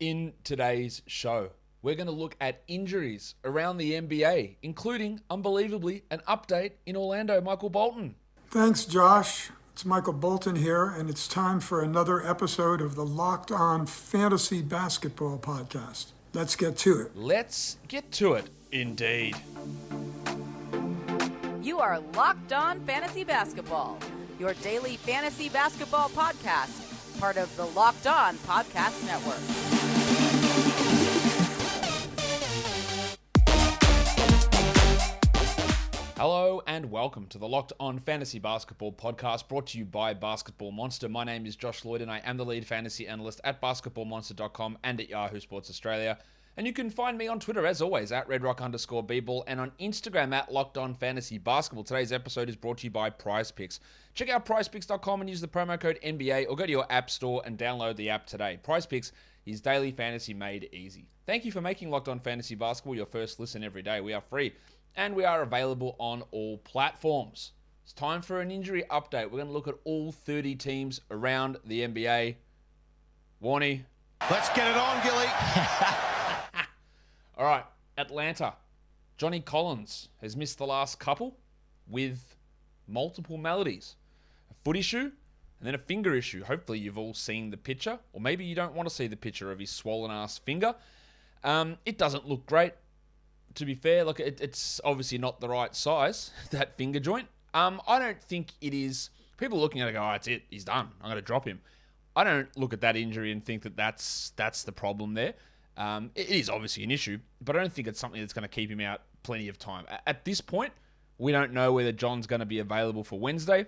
In today's show, we're going to look at injuries around the NBA, including, unbelievably, an update in Orlando. Michael Bolton. Thanks, Josh. It's Michael Bolton here, and it's time for another episode of the Locked On Fantasy Basketball Podcast. Let's get to it. Let's get to it, indeed. You are Locked On Fantasy Basketball, your daily fantasy basketball podcast, part of the Locked On Podcast Network. Hello and welcome to the Locked On Fantasy Basketball Podcast, brought to you by Basketball Monster. My name is Josh Lloyd and I am the lead fantasy analyst at basketballmonster.com and at Yahoo Sports Australia. And you can find me on Twitter, as always, at redrock_bball and on Instagram at Locked On Fantasy Basketball. Today's episode is brought to you by PrizePicks. Check out PrizePicks.com and use the promo code NBA or go to your app store and download the app today. PrizePicks is daily fantasy made easy. Thank you for making Locked On Fantasy Basketball your first listen every day. We are free and we are available on all platforms. It's time for an injury update. We're going to look at all 30 teams around the NBA. Warnie. Let's get it on, Gilly. All right, Atlanta. Johnny Collins has missed the last couple with multiple maladies. A foot issue and then a finger issue. Hopefully you've all seen the picture, or maybe you don't want to see the picture of his swollen ass finger. It doesn't look great. To be fair, look, it's obviously not the right size, that finger joint. I don't think it is. People looking at it go, oh, that's it, he's done, I'm going to drop him. I don't look at that injury and think that that's the problem there. It is obviously an issue, but I don't think it's something that's going to keep him out plenty of time. At this point, we don't know whether John's going to be available for Wednesday.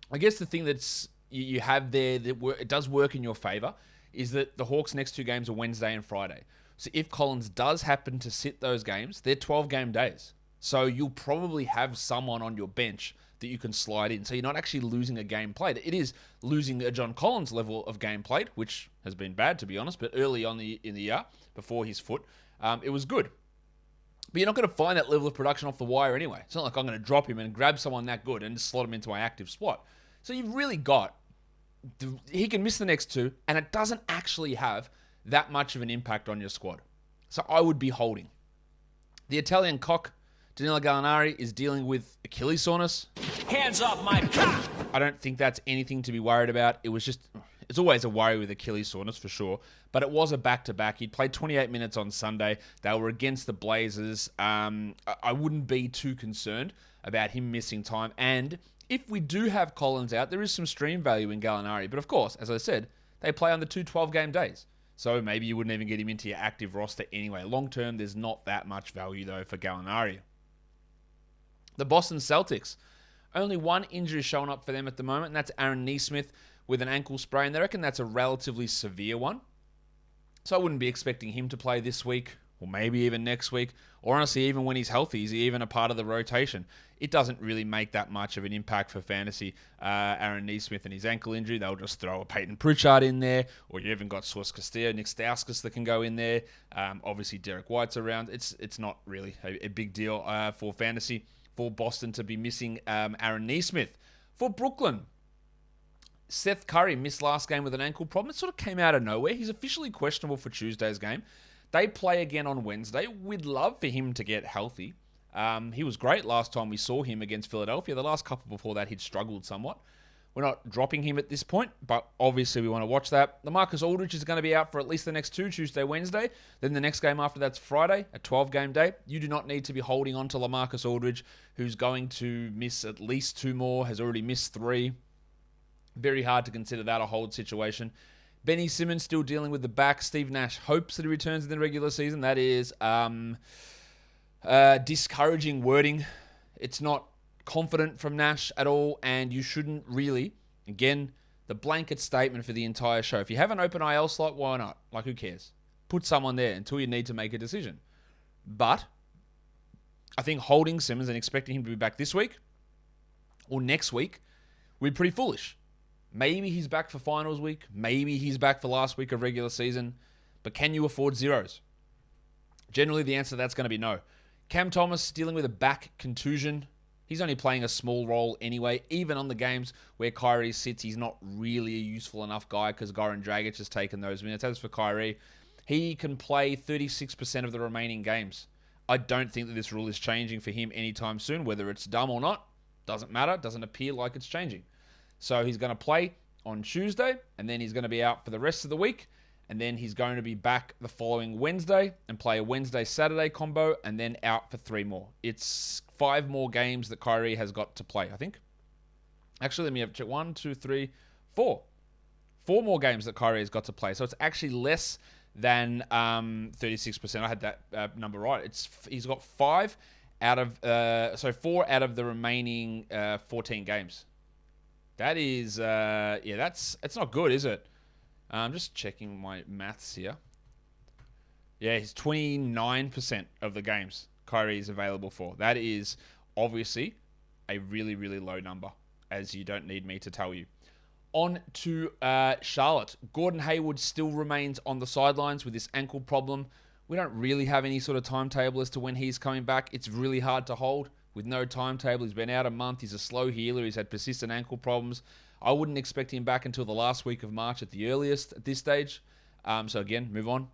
I guess the thing that's you have there that it does work in your favor is that the Hawks' next two games are Wednesday and Friday. So if Collins does happen to sit those games, they're 12-game days. So you'll probably have someone on your bench that you can slide in. So you're not actually losing a game played. It is losing a John Collins level of game played, which has been bad, to be honest. But early on in the year, before his foot, it was good. But you're not going to find that level of production off the wire anyway. It's not like I'm going to drop him and grab someone that good and slot him into my active spot. So you've really got... He can miss the next two, and it doesn't actually have that much of an impact on your squad. So I would be holding. The Italian cock, Danilo Gallinari, is dealing with Achilles soreness. Hands up, my cock! I don't think that's anything to be worried about. It's always a worry with Achilles soreness for sure, but it was a back-to-back. He'd played 28 minutes on Sunday. They were against the Blazers. I wouldn't be too concerned about him missing time. And if we do have Collins out, there is some stream value in Gallinari. But of course, as I said, they play on the 2 12-game days. So maybe you wouldn't even get him into your active roster anyway. Long term, there's not that much value, though, for Gallinari. The Boston Celtics. Only one injury showing up for them at the moment, and that's Aaron Kneesmith with an ankle sprain. They reckon that's a relatively severe one. So I wouldn't be expecting him to play this week, or maybe even next week, or honestly, even when he's healthy, is he even a part of the rotation? It doesn't really make that much of an impact for fantasy. Aaron Kneesmith and his ankle injury, they'll just throw a Peyton Pritchard in there, or you even got Source Castillo, Nick Stauskas that can go in there. Obviously, Derek White's around. It's not really a big deal for fantasy for Boston to be missing Aaron Kneesmith. For Brooklyn, Seth Curry missed last game with an ankle problem. It sort of came out of nowhere. He's officially questionable for Tuesday's game. They play again on Wednesday. We'd love for him to get healthy. He was great last time we saw him against Philadelphia. The last couple before that, he'd struggled somewhat. We're not dropping him at this point, but obviously we want to watch that. LaMarcus Aldridge is going to be out for at least the next two, Tuesday, Wednesday. Then the next game after that's Friday, a 12-game day. You do not need to be holding on to LaMarcus Aldridge, who's going to miss at least 2 more, has already missed 3. Very hard to consider that a hold situation. Benny Simmons still dealing with the back. Steve Nash hopes that he returns in the regular season. That is discouraging wording. It's not confident from Nash at all, and you shouldn't really, again, the blanket statement for the entire show. If you have an open IL slot, why not? Like, who cares? Put someone there until you need to make a decision. But I think holding Simmons and expecting him to be back this week or next week would be pretty foolish. Maybe he's back for finals week. Maybe he's back for last week of regular season. But can you afford zeros? Generally, the answer to that's going to be no. Cam Thomas dealing with a back contusion. He's only playing a small role anyway. Even on the games where Kyrie sits, he's not really a useful enough guy because Goran Dragic has taken those minutes. As for Kyrie, he can play 36% of the remaining games. I don't think that this rule is changing for him anytime soon. Whether it's dumb or not, doesn't matter. Doesn't appear like it's changing. So he's going to play on Tuesday, and then he's going to be out for the rest of the week. And then he's going to be back the following Wednesday and play a Wednesday-Saturday combo and then out for 3 more. It's 5 more games that Kyrie has got to play, I think. Actually, let me have check. 1, 2, 3, 4. 4 more games that Kyrie has got to play. So it's actually less than 36%. I had that number right. He's got 4 out of the remaining 14 games. That is, that's not good, is it? I'm just checking my maths here. Yeah, he's 29% of the games Kyrie is available for. That is obviously a really, really low number, as you don't need me to tell you. On to Charlotte. Gordon Hayward still remains on the sidelines with this ankle problem. We don't really have any sort of timetable as to when he's coming back. It's really hard to hold with no timetable. He's been out a month. He's a slow healer. He's had persistent ankle problems. I wouldn't expect him back until the last week of March at the earliest at this stage. So again, move on.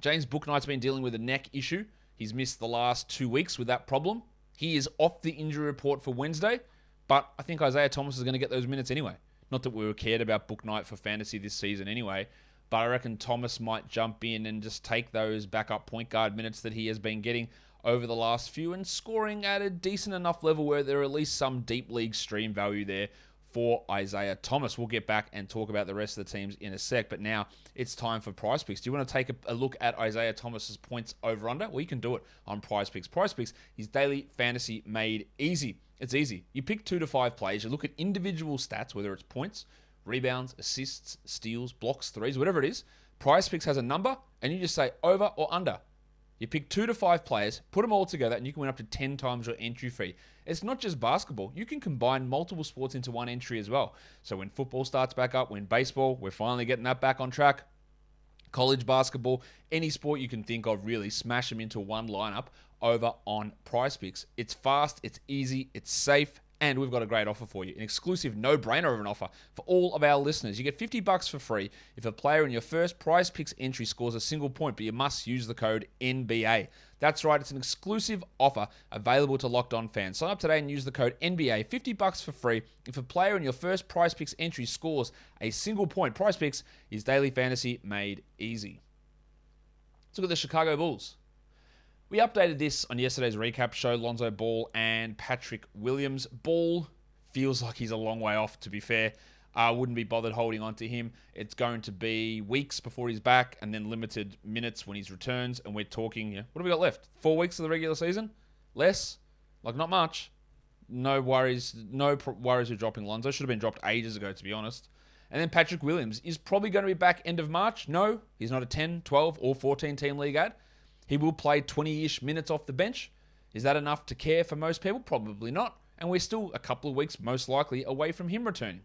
James Bouknight's been dealing with a neck issue. He's missed the last 2 weeks with that problem. He is off the injury report for Wednesday, but I think Isaiah Thomas is going to get those minutes anyway. Not that we were cared about Bouknight for fantasy this season anyway, but I reckon Thomas might jump in and just take those backup point guard minutes that he has been getting over the last few and scoring at a decent enough level where there are at least some deep league stream value there for Isaiah Thomas. We'll get back and talk about the rest of the teams in a sec, but now it's time for PrizePicks. Do you want to take a look at Isaiah Thomas's points over under? Well, you can do it on PrizePicks. PrizePicks is daily fantasy made easy. It's easy. You pick 2 to 5 plays. You look at individual stats, whether it's points, rebounds, assists, steals, blocks, threes, whatever it is. PrizePicks has a number, and you just say over or under. You pick 2 to 5 players, put them all together, and you can win up to 10 times your entry fee. It's not just basketball. You can combine multiple sports into one entry as well. So when football starts back up, when baseball, we're finally getting that back on track. College basketball, any sport you can think of, really smash them into one lineup over on PrizePicks. It's fast, it's easy, it's safe, and we've got a great offer for you. An exclusive no-brainer of an offer for all of our listeners. You get $50 for free if a player in your first PrizePicks entry scores a single point, but you must use the code NBA. That's right, it's an exclusive offer available to Locked On fans. Sign up today and use the code NBA. $50 for free if a player in your first PrizePicks entry scores a single point. PrizePicks is daily fantasy made easy. Let's look at the Chicago Bulls. We updated this on yesterday's recap show, Lonzo Ball and Patrick Williams. Ball feels like he's a long way off, to be fair. I wouldn't be bothered holding on to him. It's going to be weeks before he's back and then limited minutes when he returns. And we're talking, what have we got left? 4 weeks of the regular season? Less? Like, not much. No worries. No worries with dropping Lonzo. Should have been dropped ages ago, to be honest. And then Patrick Williams is probably going to be back end of March. No, he's not a 10, 12, or 14 team league ad. He will play 20-ish minutes off the bench. Is that enough to care for most people? Probably not. And we're still a couple of weeks, most likely, away from him returning.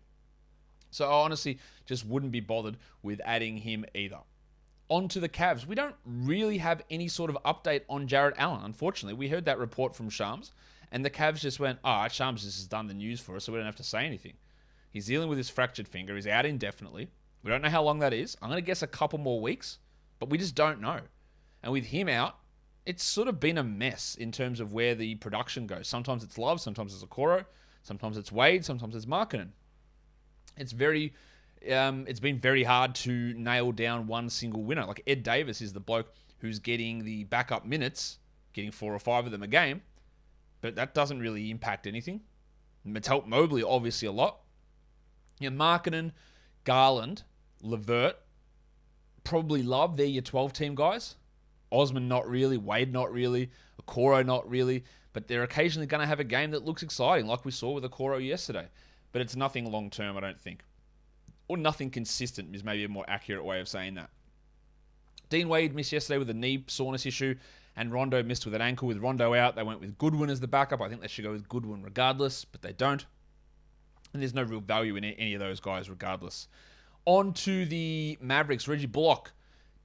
So I honestly just wouldn't be bothered with adding him either. On to the Cavs. We don't really have any sort of update on Jarrett Allen, unfortunately. We heard that report from Shams, and the Cavs just went, Shams just has done the news for us, so we don't have to say anything. He's dealing with his fractured finger. He's out indefinitely. We don't know how long that is. I'm going to guess a couple more weeks, but we just don't know. And with him out, it's sort of been a mess in terms of where the production goes. Sometimes it's Love, sometimes it's Okoro, sometimes it's Wade, sometimes it's Markkanen. It's been very hard to nail down one single winner. Like Ed Davis is the bloke who's getting the backup minutes, getting 4 or 5 of them a game, but that doesn't really impact anything. It's helped Mobley obviously a lot. Markkanen, Garland, Levert, probably Love. They're your 12-team guys. Osman not really, Wade not really, Okoro not really, but they're occasionally going to have a game that looks exciting, like we saw with Okoro yesterday. But it's nothing long-term, I don't think. Or nothing consistent is maybe a more accurate way of saying that. Dean Wade missed yesterday with a knee soreness issue, and Rondo missed with an ankle. With Rondo out, they went with Goodwin as the backup. I think they should go with Goodwin regardless, but they don't. And there's no real value in any of those guys regardless. On to the Mavericks. Reggie Bullock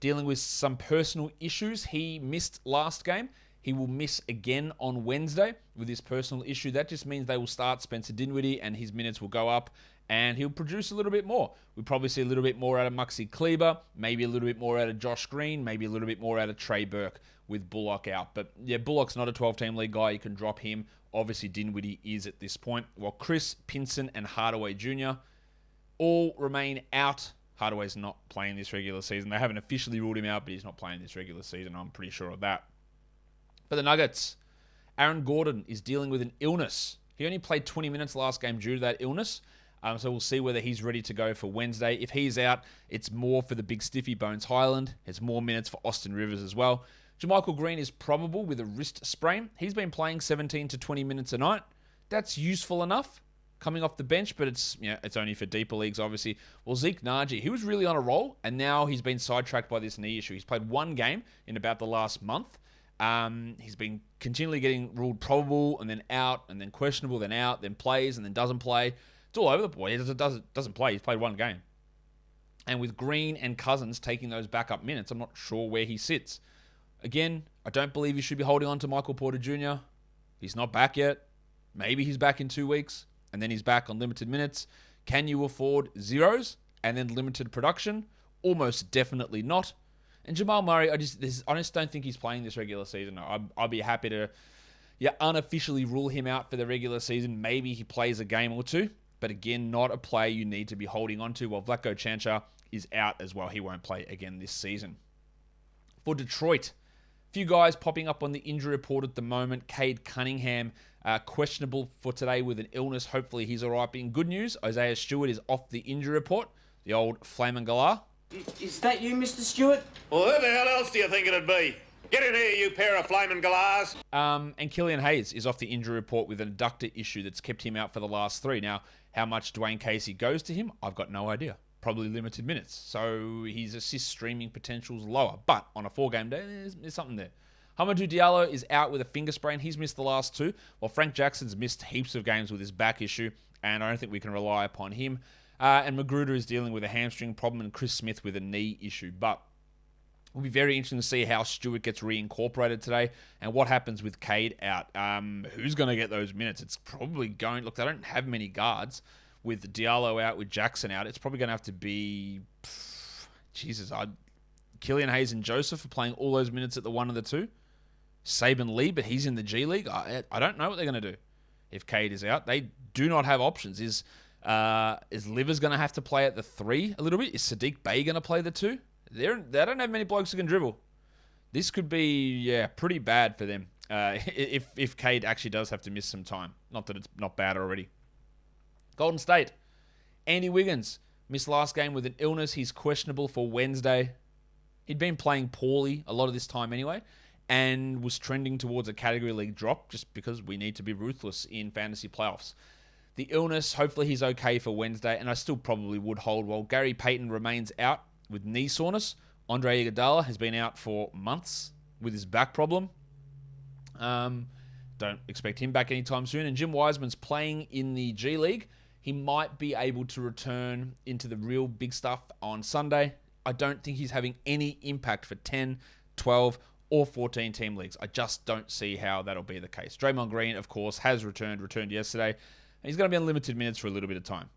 dealing with some personal issues. He missed last game. He will miss again on Wednesday with his personal issue. That just means they will start Spencer Dinwiddie and his minutes will go up and he'll produce a little bit more. We'll probably see a little bit more out of Maxi Kleber, maybe a little bit more out of Josh Green, maybe a little bit more out of Trey Burke with Bullock out. But yeah, Bullock's not a 12-team league guy. You can drop him. Obviously, Dinwiddie is at this point. While Chris, Pinson, and Hardaway Jr. all remain out. Hardaway's not playing this regular season. They haven't officially ruled him out, but he's not playing this regular season. I'm pretty sure of that. For the Nuggets, Aaron Gordon is dealing with an illness. He only played 20 minutes last game due to that illness. So we'll see whether he's ready to go for Wednesday. If he's out, it's more for the big stiffy Bones Highland. It's more minutes for Austin Rivers as well. JaMychal Green is probable with a wrist sprain. He's been playing 17 to 20 minutes a night. That's useful enough coming off the bench, but it's only for deeper leagues, obviously. Well, Zeke Naji, he was really on a roll, and now he's been sidetracked by this knee issue. He's played one game in about the last month. He's been continually getting ruled probable and then out and then questionable, then out, then plays and then doesn't play. It's all over the board. He doesn't play. He's played one game. And with Green and Cousins taking those backup minutes, I'm not sure where he sits. Again, I don't believe you should be holding on to Michael Porter Jr. He's not back yet. Maybe he's back in 2 weeks and then he's back on limited minutes. Can you afford zeros and then limited production? Almost definitely not. And Jamal Murray, I just don't think he's playing this regular season. I'll be happy to unofficially rule him out for the regular season. Maybe he plays a game or two. But again, not a player you need to be holding on to. While Vlatko Čančar is out as well. He won't play again this season. For Detroit, a few guys popping up on the injury report at the moment. Cade Cunningham, questionable for today with an illness. Hopefully he's all right. But in good news, Isaiah Stewart is off the injury report. The old Flamin' Galah. Is that you, Mr. Stewart? Well, who the hell else do you think it'd be? Get in here, you pair of flaming galahs. And Killian Hayes is off the injury report with an adductor issue that's kept him out for the last 3. Now, how much Dwayne Casey goes to him, I've got no idea. Probably limited minutes. So his assist streaming potential's lower. But on a 4-game day, there's something there. Hamidou Diallo is out with a finger sprain. He's missed the last 2, while Frank Jackson's missed heaps of games with his back issue, and I don't think we can rely upon him. And Magruder is dealing with a hamstring problem, and Chris Smith with a knee issue. But it'll be very interesting to see how Stewart gets reincorporated today and what happens with Cade out. Who's going to get those minutes? It's probably going... Look, they don't have many guards. With Diallo out, with Jackson out, it's probably going to have to be... Killian Hayes and Joseph are playing all those minutes at the 1 and the 2. Saban Lee, but he's in the G League. I don't know what they're going to do if Cade is out. They do not have options. Is Livers going to have to play at the 3 a little bit? Is Sadiq Bey going to play the 2? They don't have many blokes who can dribble. This could be, pretty bad for them if Cade actually does have to miss some time. Not that it's not bad already. Golden State. Andy Wiggins missed last game with an illness. He's questionable for Wednesday. He'd been playing poorly a lot of this time anyway and was trending towards a category league drop just because we need to be ruthless in fantasy playoffs. The illness, hopefully he's okay for Wednesday, and I still probably would hold while Gary Payton remains out with knee soreness. Andre Iguodala has been out for months with his back problem. Don't expect him back anytime soon. And Jim Wiseman's playing in the G League. He might be able to return into the real big stuff on Sunday. I don't think he's having any impact for 10, 12, or 14 team leagues. I just don't see how that'll be the case. Draymond Green, of course, has returned yesterday. And he's going to be on limited minutes for a little bit of time.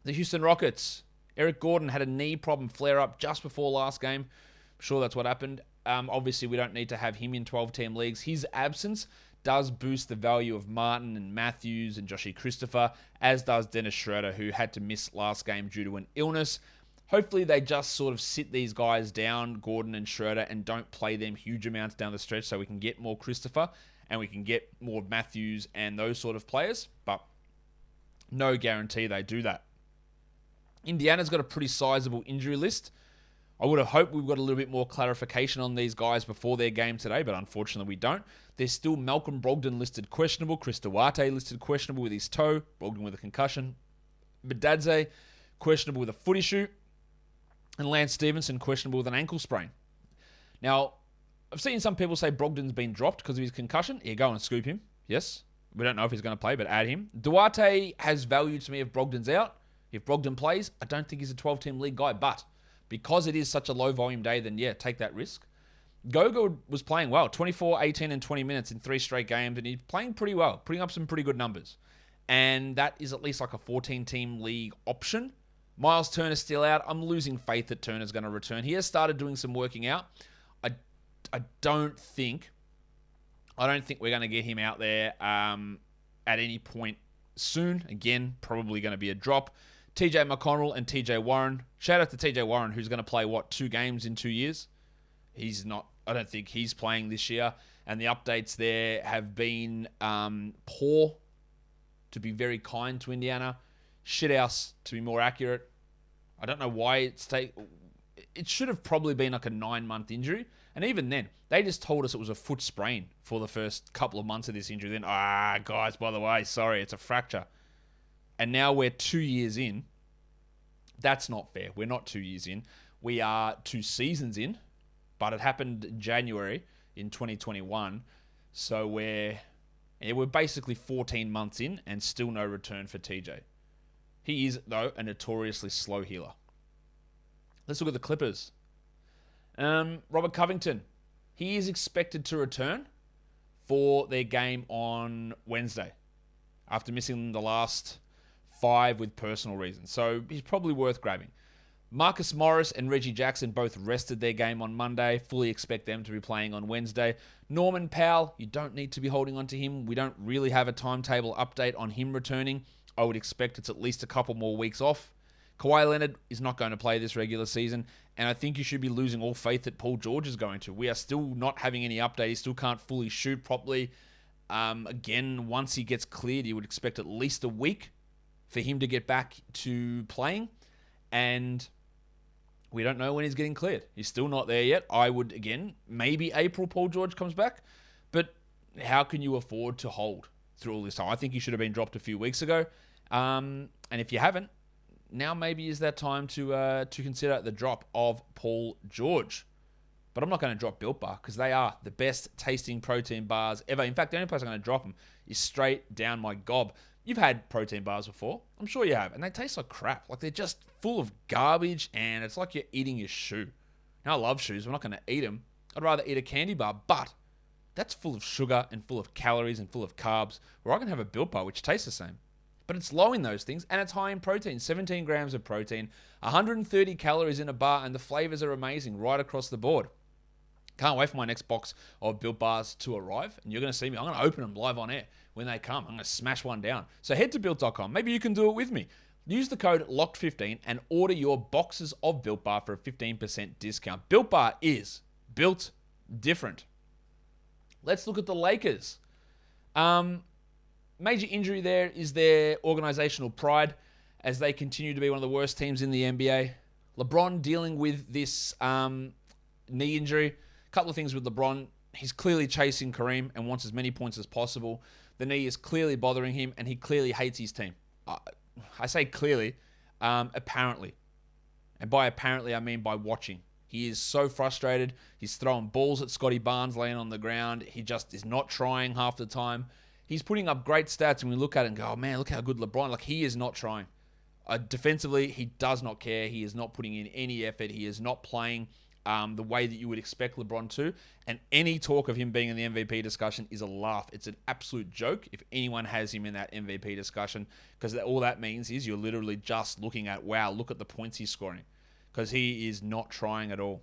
The Houston Rockets. Eric Gordon had a knee problem flare up just before last game. I'm sure that's what happened. Obviously, we don't need to have him in 12-team leagues. His absence does boost the value of Martin and Matthews and Joshie Christopher, as does Dennis Schroeder, who had to miss last game due to an illness. Hopefully, they just sort of sit these guys down, Gordon and Schroeder, and don't play them huge amounts down the stretch so we can get more Christopher and we can get more Matthews and those sort of players. But no guarantee they do that. Indiana's got a pretty sizable injury list. I would have hoped we've got a little bit more clarification on these guys before their game today, but unfortunately we don't. There's still Malcolm Brogdon listed questionable, Chris Duarte listed questionable with his toe, Brogdon with a concussion, Badadze questionable with a foot issue, and Lance Stevenson questionable with an ankle sprain. Now, I've seen some people say Brogdon's been dropped because of his concussion. Yeah, go and scoop him. Yes, we don't know if he's going to play, but add him. Duarte has value to me if Brogdon's out. If Brogdon plays, I don't think he's a 12-team league guy, but because it is such a low-volume day, then yeah, take that risk. Goga was playing well, 24, 18, and 20 minutes in 3 straight games, and he's playing pretty well, putting up some pretty good numbers. And that is at least like a 14-team league option. Miles Turner's still out. I'm losing faith that Turner's going to return. He has started doing some working out. I don't think we're going to get him out there at any point soon. Again, probably going to be a drop. TJ McConnell and TJ Warren. Shout out to TJ Warren, who's going to play, 2 games in 2 years? He's not. I don't think he's playing this year. And the updates there have been poor, to be very kind to Indiana. Shithouse, to be more accurate. I don't know why it should have probably been like a 9-month injury. And even then, they just told us it was a foot sprain for the first couple of months of this injury. Then, guys, by the way, sorry, it's a fracture. And now we're 2 years in. That's not fair. We're not 2 years in. We are 2 seasons in. But it happened in January in 2021. So we're basically 14 months in and still no return for TJ. He is, though, a notoriously slow healer. Let's look at the Clippers. Robert Covington. He is expected to return for their game on Wednesday after missing the last 5 with personal reasons. So he's probably worth grabbing. Marcus Morris and Reggie Jackson both rested their game on Monday. Fully expect them to be playing on Wednesday. Norman Powell, you don't need to be holding on to him. We don't really have a timetable update on him returning. I would expect it's at least a couple more weeks off. Kawhi Leonard is not going to play this regular season, and I think you should be losing all faith that Paul George is going to. We are still not having any update. He still can't fully shoot properly. Again, once he gets cleared, you would expect at least a week for him to get back to playing, and we don't know when he's getting cleared. He's still not there yet. I would, again, maybe April Paul George comes back, but how can you afford to hold through all this time? I think he should have been dropped a few weeks ago, and if you haven't, now maybe is that time to consider the drop of Paul George. But I'm not going to drop Built Bar because they are the best tasting protein bars ever. In fact, the only place I'm going to drop them is straight down my gob. You've had protein bars before. I'm sure you have. And they taste like crap. Like they're just full of garbage and it's like you're eating your shoe. Now, I love shoes. I'm not going to eat them. I'd rather eat a candy bar. But that's full of sugar and full of calories and full of carbs. Where I can have a Built Bar which tastes the same. But it's low in those things, and it's high in protein. 17 grams of protein, 130 calories in a bar, and the flavors are amazing right across the board. Can't wait for my next box of Built Bars to arrive, and you're going to see me. I'm going to open them live on air when they come. I'm going to smash one down. So head to Built.com. Maybe you can do it with me. Use the code LOCKED15 and order your boxes of Built Bar for a 15% discount. Built Bar is built different. Let's look at the Lakers. Major injury there is their organizational pride as they continue to be one of the worst teams in the NBA. LeBron dealing with this knee injury. A couple of things with LeBron. He's clearly chasing Kareem and wants as many points as possible. The knee is clearly bothering him and he clearly hates his team. I say clearly, apparently. And by apparently, I mean by watching. He is so frustrated. He's throwing balls at Scotty Barnes laying on the ground. He just is not trying half the time. He's putting up great stats, and we look at it and go, oh man, look how good LeBron. Like, he is not trying. Defensively, he does not care. He is not putting in any effort. He is not playing the way that you would expect LeBron to. And any talk of him being in the MVP discussion is a laugh. It's an absolute joke if anyone has him in that MVP discussion, because all that means is you're literally just looking at, wow, look at the points he's scoring, because he is not trying at all.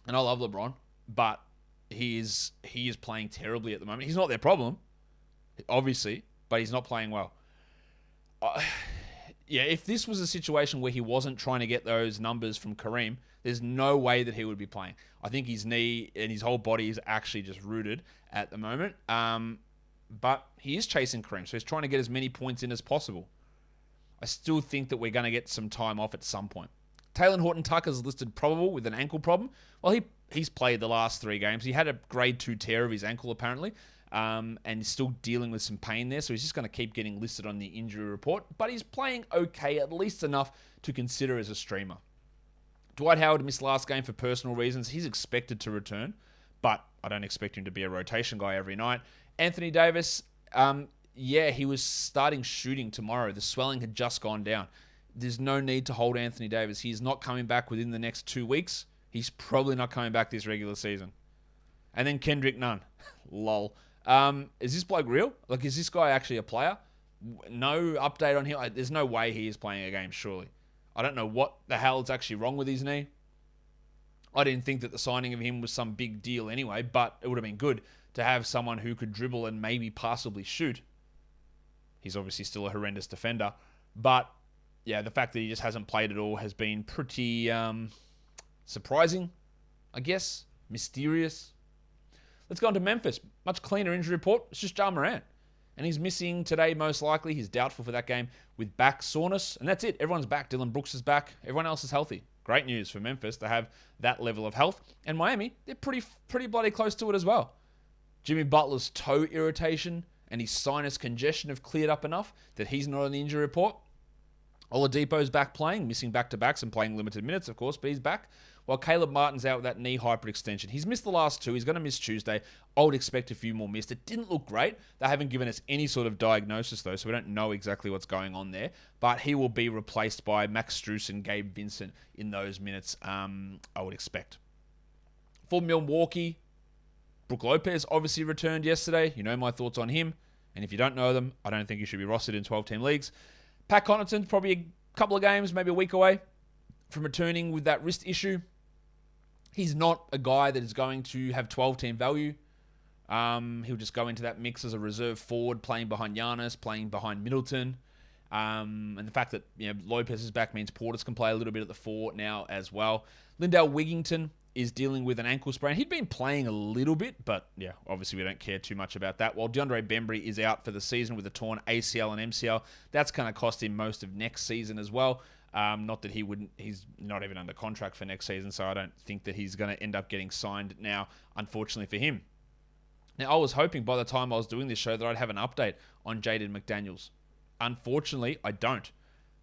And I love LeBron, but he is playing terribly at the moment. He's not their problem, obviously, but he's not playing well. If this was a situation where he wasn't trying to get those numbers from Kareem, there's no way that he would be playing. I think his knee and his whole body is actually just rooted at the moment. But he is chasing Kareem, so he's trying to get as many points in as possible. I still think that we're going to get some time off at some point. Taylor Horton Tucker is listed probable with an ankle problem. Well, he's played the last 3 games. He had a grade 2 tear of his ankle, apparently. And he's still dealing with some pain there, so he's just going to keep getting listed on the injury report. But he's playing okay, at least enough to consider as a streamer. Dwight Howard missed last game for personal reasons. He's expected to return, but I don't expect him to be a rotation guy every night. Anthony Davis, he was starting shooting tomorrow. The swelling had just gone down. There's no need to hold Anthony Davis. He's not coming back within the next 2 weeks. He's probably not coming back this regular season. And then Kendrick Nunn. Lol. Is this bloke real? Like, is this guy actually a player? No update on him. There's no way he is playing a game, surely. I don't know what the hell is actually wrong with his knee. I didn't think that the signing of him was some big deal anyway, but it would have been good to have someone who could dribble and maybe possibly shoot. He's obviously still a horrendous defender. But, yeah, the fact that he just hasn't played at all has been pretty surprising, I guess. Mysterious. Let's go on to Memphis. Much cleaner injury report. It's just Ja Morant. And he's missing today, most likely. He's doubtful for that game with back soreness. And that's it. Everyone's back. Dylan Brooks is back. Everyone else is healthy. Great news for Memphis to have that level of health. And Miami, they're pretty bloody close to it as well. Jimmy Butler's toe irritation and his sinus congestion have cleared up enough that he's not on the injury report. Oladipo's back playing, missing back-to-backs and playing limited minutes, of course, but he's back. While Caleb Martin's out with that knee hyperextension. He's missed the last two. He's going to miss Tuesday. I would expect a few more missed. It didn't look great. They haven't given us any sort of diagnosis, though, so we don't know exactly what's going on there. But he will be replaced by Max Strus and Gabe Vincent in those minutes, I would expect. For Milwaukee, Brook Lopez obviously returned yesterday. You know my thoughts on him. And if you don't know them, I don't think you should be rostered in 12-team leagues. Pat Connaughton's probably a couple of games, maybe a week away from returning with that wrist issue. He's not a guy that is going to have 12-team value. He'll just go into that mix as a reserve forward, playing behind Giannis, playing behind Middleton. And the fact that Lopez is back means Portis can play a little bit at the 4 now as well. Lindell Wigginton is dealing with an ankle sprain. He'd been playing a little bit, but yeah, obviously we don't care too much about that. While DeAndre Bembry is out for the season with a torn ACL and MCL, that's going to cost him most of next season as well. Not that he's not even under contract for next season, so I don't think that he's going to end up getting signed now, unfortunately for him. Now, I was hoping by the time I was doing this show that I'd have an update on Jaden McDaniels. Unfortunately, I don't.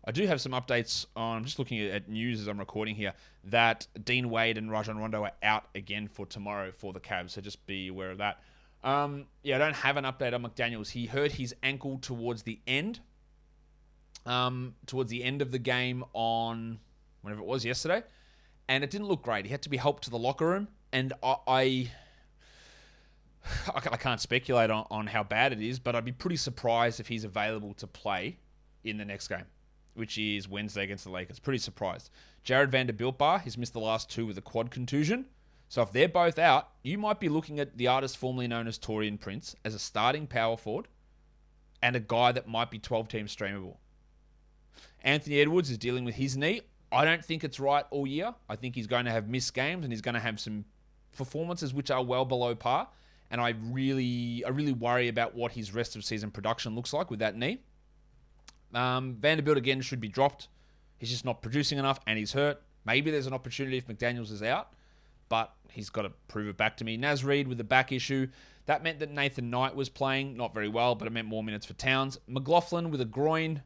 I do have some updates on, I'm just looking at news as I'm recording here, that Dean Wade and Rajon Rondo are out again for tomorrow for the Cavs, so just be aware of that. I don't have an update on McDaniels. He hurt his ankle towards the end of the game on whenever it was yesterday, and it didn't look great. He had to be helped to the locker room, and I can't speculate on how bad it is, but I'd be pretty surprised if he's available to play in the next game, which is Wednesday against the Lakers. Pretty surprised. Jared Vanderbilt, he's missed the last 2 with a quad contusion. So if they're both out, you might be looking at the artist formerly known as Taurean Prince as a starting power forward and a guy that might be 12-team streamable. Anthony Edwards is dealing with his knee. I don't think it's right all year. I think he's going to have missed games and he's going to have some performances which are well below par. And I really worry about what his rest of season production looks like with that knee. Vanderbilt again should be dropped. He's just not producing enough and he's hurt. Maybe there's an opportunity if McDaniels is out, but he's got to prove it back to me. Naz Reid with the back issue. That meant that Nathan Knight was playing, not very well, but it meant more minutes for Towns. McLaughlin with a groin.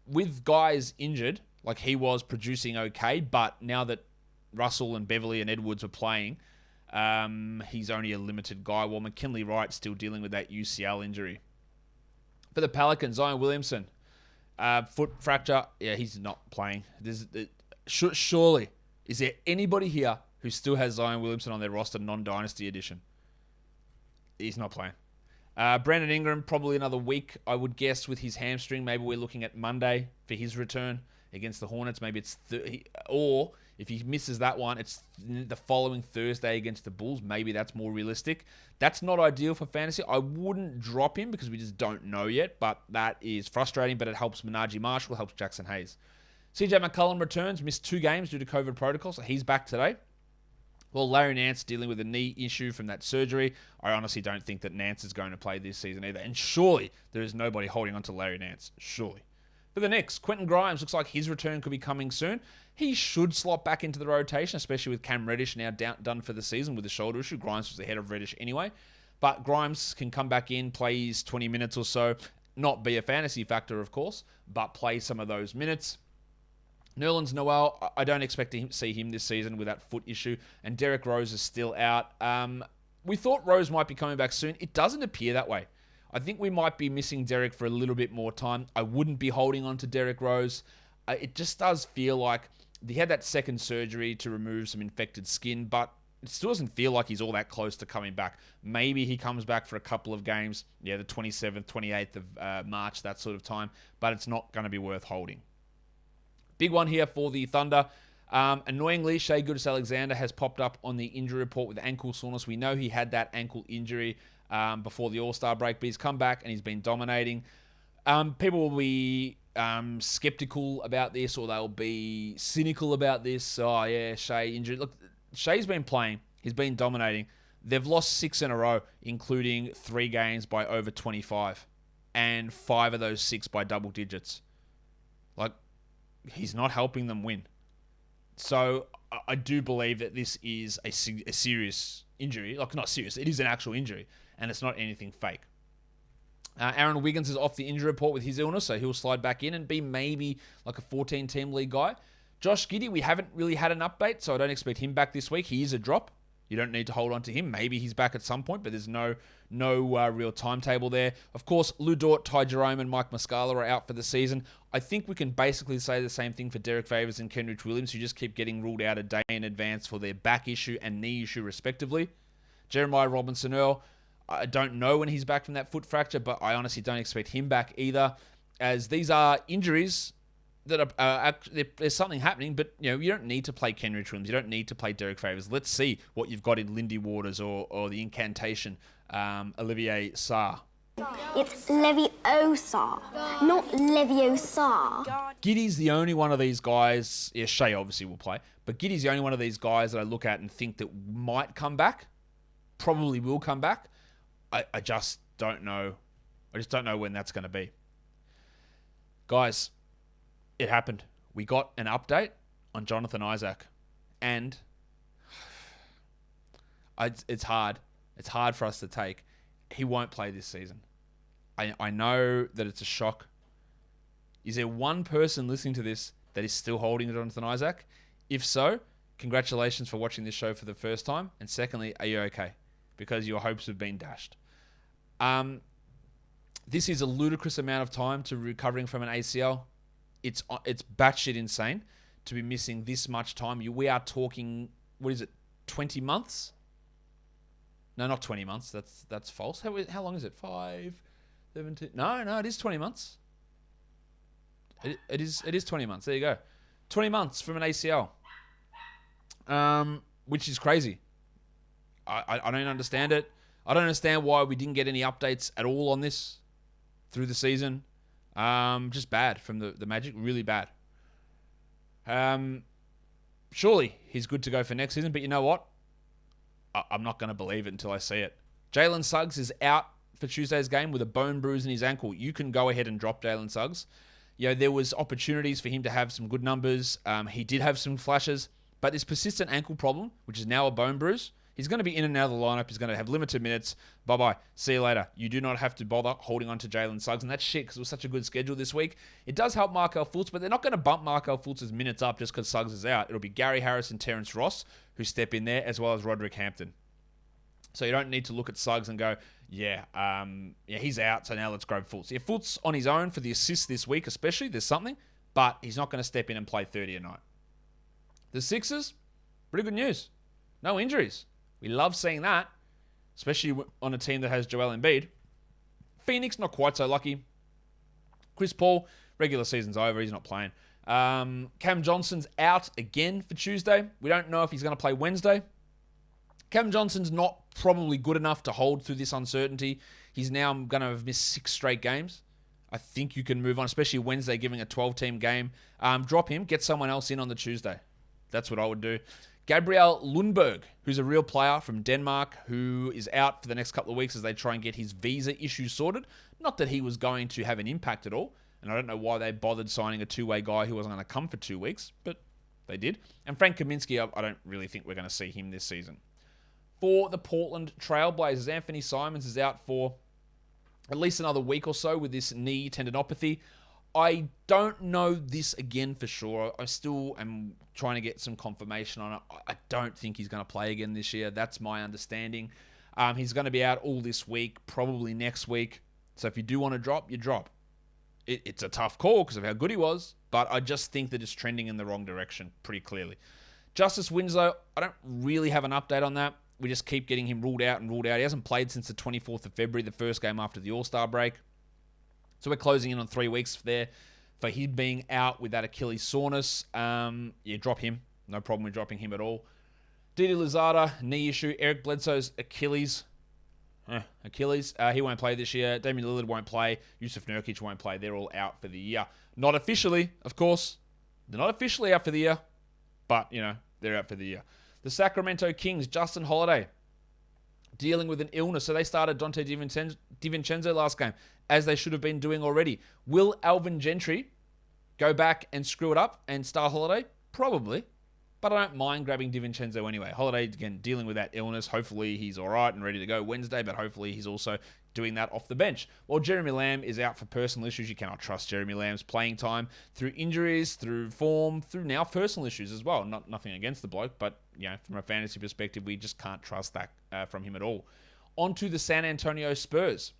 With guys injured, like he was producing okay, but now that Russell and Beverly and Edwards were playing, he's only a limited guy, while McKinley Wright's still dealing with that UCL injury. For the Pelicans, Zion Williamson, foot fracture. Yeah, he's not playing. Surely, is there anybody here who still has Zion Williamson on their roster, non-dynasty edition? He's not playing. Brandon Ingram, probably another week, I would guess, with his hamstring. Maybe we're looking at Monday for his return against the Hornets. Maybe it's or if he misses that one, it's the following Thursday against the Bulls. Maybe that's more realistic. That's not ideal for fantasy. I wouldn't drop him because we just don't know yet, but that is frustrating, but it helps Menardie Marshall, helps Jackson Hayes. CJ McCollum returns, missed 2 games due to COVID protocol, so he's back today. Well, Larry Nance dealing with a knee issue from that surgery. I honestly don't think that Nance is going to play this season either. And surely there is nobody holding on to Larry Nance. Surely. For the Knicks, Quentin Grimes looks like his return could be coming soon. He should slot back into the rotation, especially with Cam Reddish now done for the season with a shoulder issue. Grimes was ahead of Reddish anyway. But Grimes can come back in, play his 20 minutes or so. Not be a fantasy factor, of course, but play some of those minutes. Nerlens Noel, I don't expect to see him this season with that foot issue. And Derrick Rose is still out. We thought Rose might be coming back soon. It doesn't appear that way. I think we might be missing Derrick for a little bit more time. I wouldn't be holding on to Derrick Rose. It just does feel like he had that second surgery to remove some infected skin, but still doesn't feel like he's all that close to coming back. Maybe he comes back for a couple of games, the 27th, 28th of March, that sort of time, but it's not going to be worth holding. Big one here for the Thunder. Annoyingly, Shai Gilgeous-Alexander has popped up on the injury report with ankle soreness. We know he had that ankle injury before the All-Star break, but he's come back and he's been dominating. People will be skeptical about this, or they'll be cynical about this. Oh, yeah, Shai injured. Look, Shai's been playing. He's been dominating. They've lost 6 in a row, including 3 games by over 25, and 5 of those 6 by double digits. Like, he's not helping them win. So I do believe that this is a serious injury. Like, not serious. It is an actual injury, and it's not anything fake. Aaron Wiggins is off the injury report with his illness, so he'll slide back in and be maybe like a 14-team league guy. Josh Giddey, we haven't really had an update, so I don't expect him back this week. He is a drop. You don't need to hold on to him. Maybe he's back at some point, but there's no real timetable there. Of course, Lou Dort, Ty Jerome, and Mike Muscala are out for the season. I think we can basically say the same thing for Derek Favors and Kenrich Williams, who just keep getting ruled out a day in advance for their back issue and knee issue, respectively. Jeremiah Robinson-Earl, I don't know when he's back from that foot fracture, but I honestly don't expect him back either, as these are injuries that are there's something happening, but you don't need to play Kenrich Williams. You don't need to play Derek Favors. Let's see what you've got in Lindy Waters or the incantation Olivier Sarr. It's Leviosa, not Leviosa. Giddey's the only one of these guys. Yeah, Shai obviously will play, but Giddey's the only one of these guys that I look at and think that might come back, probably will come back. I just don't know. I just don't know when that's going to be. Guys, it happened. We got an update on Jonathan Isaac, and it's hard. It's hard for us to take. He won't play this season. I know that it's a shock. Is there one person listening to this that is still holding Jonathan Isaac? If so, congratulations for watching this show for the first time. And secondly, are you okay? Because your hopes have been dashed. This is a ludicrous amount of time to recovering from an ACL. It's batshit insane to be missing this much time. We are talking, 20 months? No, not 20 months. That's false. How long is it? 5, 17? No, it is 20 months. It is 20 months. There you go. 20 months from an ACL. Which is crazy. I don't understand it. I don't understand why we didn't get any updates at all on this through the season. Just bad from the Magic. Really bad. Surely he's good to go for next season, but you know what? I'm not going to believe it until I see it. Jalen Suggs is out for Tuesday's game with a bone bruise in his ankle. You can go ahead and drop Jalen Suggs. There was opportunities for him to have some good numbers. He did have some flashes, but this persistent ankle problem, which is now a bone bruise, he's going to be in and out of the lineup. He's going to have limited minutes. Bye-bye. See you later. You do not have to bother holding on to Jalen Suggs, and that's shit because it was such a good schedule this week. It does help Markelle Fultz, but they're not going to bump Markelle Fultz's minutes up just because Suggs is out. It'll be Gary Harris and Terrence Ross who step in there, as well as Roderick Hampton. So you don't need to look at Suggs and go, he's out, so now let's grab Fultz. Yeah, Fultz on his own for the assist this week especially, there's something, but he's not going to step in and play 30 a night. The Sixers, pretty good news. No injuries. We love seeing that, especially on a team that has Joel Embiid. Phoenix, not quite so lucky. Chris Paul, regular season's over. He's not playing. Cam Johnson's out again for Tuesday. We don't know if he's going to play Wednesday. Cam Johnson's not probably good enough to hold through this uncertainty. He's now going to have missed 6 straight games. I think you can move on, especially Wednesday, giving a 12-team game. Drop him, get someone else in on the Tuesday. That's what I would do. Gabrielle Lundberg, who's a real player from Denmark, who is out for the next couple of weeks as they try and get his visa issue sorted. Not that he was going to have an impact at all, and I don't know why they bothered signing a two-way guy who wasn't going to come for 2 weeks, but they did. And Frank Kaminsky, I don't really think we're going to see him this season. For the Portland Trailblazers, Anfernee Simons is out for at least another week or so with this knee tendinopathy. I don't know this again for sure. I still am trying to get some confirmation on it. I don't think he's going to play again this year. That's my understanding. He's going to be out all this week, probably next week. So if you do want to drop, you drop. It's a tough call because of how good he was, but I just think that it's trending in the wrong direction pretty clearly. Justice Winslow, I don't really have an update on that. We just keep getting him ruled out and ruled out. He hasn't played since the 24th of February, the first game after the All-Star break. So we're closing in on 3 weeks there for him being out with that Achilles soreness. Drop him. No problem with dropping him at all. Didi Louzada, knee issue. Eric Bledsoe's Achilles. He won't play this year. Damian Lillard won't play. Yusuf Nurkic won't play. They're all out for the year. Not officially, of course. They're not officially out for the year. But, they're out for the year. The Sacramento Kings, Justin Holiday, dealing with an illness. So they started Dante DiVincenzo last game, as they should have been doing already. Will Alvin Gentry go back and screw it up and start Holiday? Probably. But I don't mind grabbing DiVincenzo anyway. Holiday, again, dealing with that illness. Hopefully he's all right and ready to go Wednesday, but hopefully he's also doing that off the bench. While Jeremy Lamb is out for personal issues, you cannot trust Jeremy Lamb's playing time through injuries, through form, through now personal issues as well. Nothing against the bloke, but from a fantasy perspective, we just can't trust that from him at all. On to the San Antonio Spurs.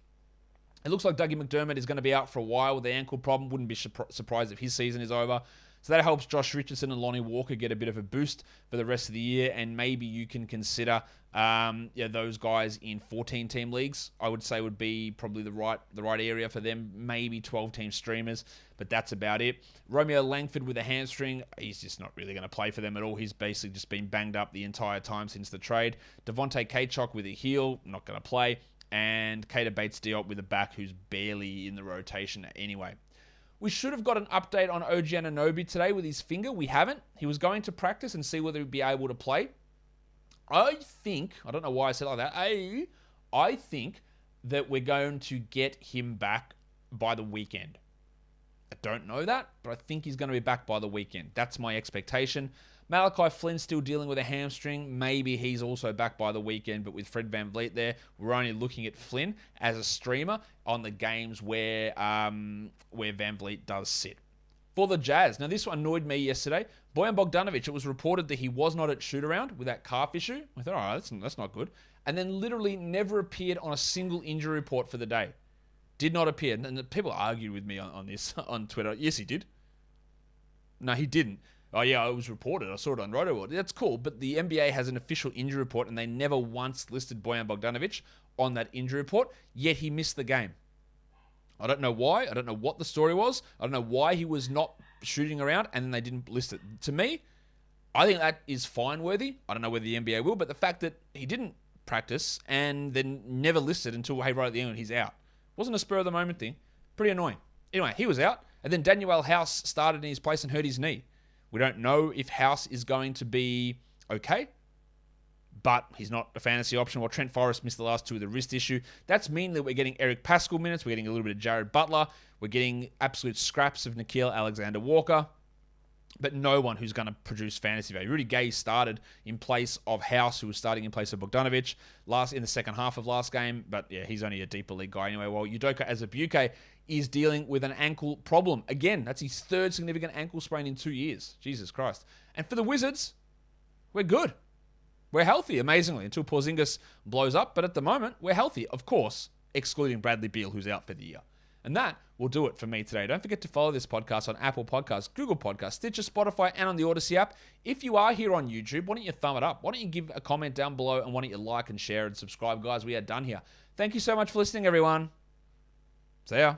It looks like Dougie McDermott is going to be out for a while with the ankle problem. Wouldn't be surprised if his season is over. So that helps Josh Richardson and Lonnie Walker get a bit of a boost for the rest of the year, and maybe you can consider those guys in 14-team leagues. I would say would be probably the right area for them. Maybe 12-team streamers, but that's about it. Romeo Langford with a hamstring, he's just not really going to play for them at all. He's basically just been banged up the entire time since the trade. Devontae Kachok with a heel, not going to play, and Keita Bates-Diop with a back who's barely in the rotation anyway. We should have got an update on OG Anunoby today with his finger. We haven't. He was going to practice and see whether he'd be able to play. I don't know why I said it like that. I think that we're going to get him back by the weekend. I don't know that, but I think he's going to be back by the weekend. That's my expectation. Malachi Flynn still dealing with a hamstring. Maybe he's also back by the weekend, but with Fred VanVleet there, we're only looking at Flynn as a streamer on the games where VanVleet does sit. For the Jazz, now this one annoyed me yesterday. Bojan Bogdanovic, it was reported that he was not at shoot-around with that calf issue. I thought, all right, that's not good. And then literally never appeared on a single injury report for the day. Did not appear. And people argued with me on this on Twitter. Yes, he did. No, he didn't. Oh, yeah, it was reported. I saw it on RotoWorld. That's cool, but the NBA has an official injury report, and they never once listed Bojan Bogdanovic on that injury report, yet he missed the game. I don't know why. I don't know what the story was. I don't know why he was not shooting around, and then they didn't list it. To me, I think that is fine-worthy. I don't know whether the NBA will, but the fact that he didn't practice and then never listed until, hey, right at the end, he's out. Wasn't a spur-of-the-moment thing. Pretty annoying. Anyway, he was out, and then Daniel House started in his place and hurt his knee. We don't know if House is going to be okay, but he's not a fantasy option. While Trent Forrest missed the last two with a wrist issue. That's mean that we're getting Eric Pascal minutes. We're getting a little bit of Jared Butler. We're getting absolute scraps of Nickeil Alexander-Walker, but no one who's going to produce fantasy value. Rudy Gay started in place of House, who was starting in place of Bogdanovic in the second half of last game, but yeah, he's only a deeper league guy anyway. While Udoka Azubuike is dealing with an ankle problem. Again, that's his third significant ankle sprain in 2 years. Jesus Christ. And for the Wizards, we're good. We're healthy, amazingly, until Porzingis blows up. But at the moment, we're healthy, of course, excluding Bradley Beal, who's out for the year. And that will do it for me today. Don't forget to follow this podcast on Apple Podcasts, Google Podcasts, Stitcher, Spotify, and on the Odyssey app. If you are here on YouTube, why don't you thumb it up? Why don't you give a comment down below, and why don't you like and share and subscribe, guys? We are done here. Thank you so much for listening, everyone. See ya.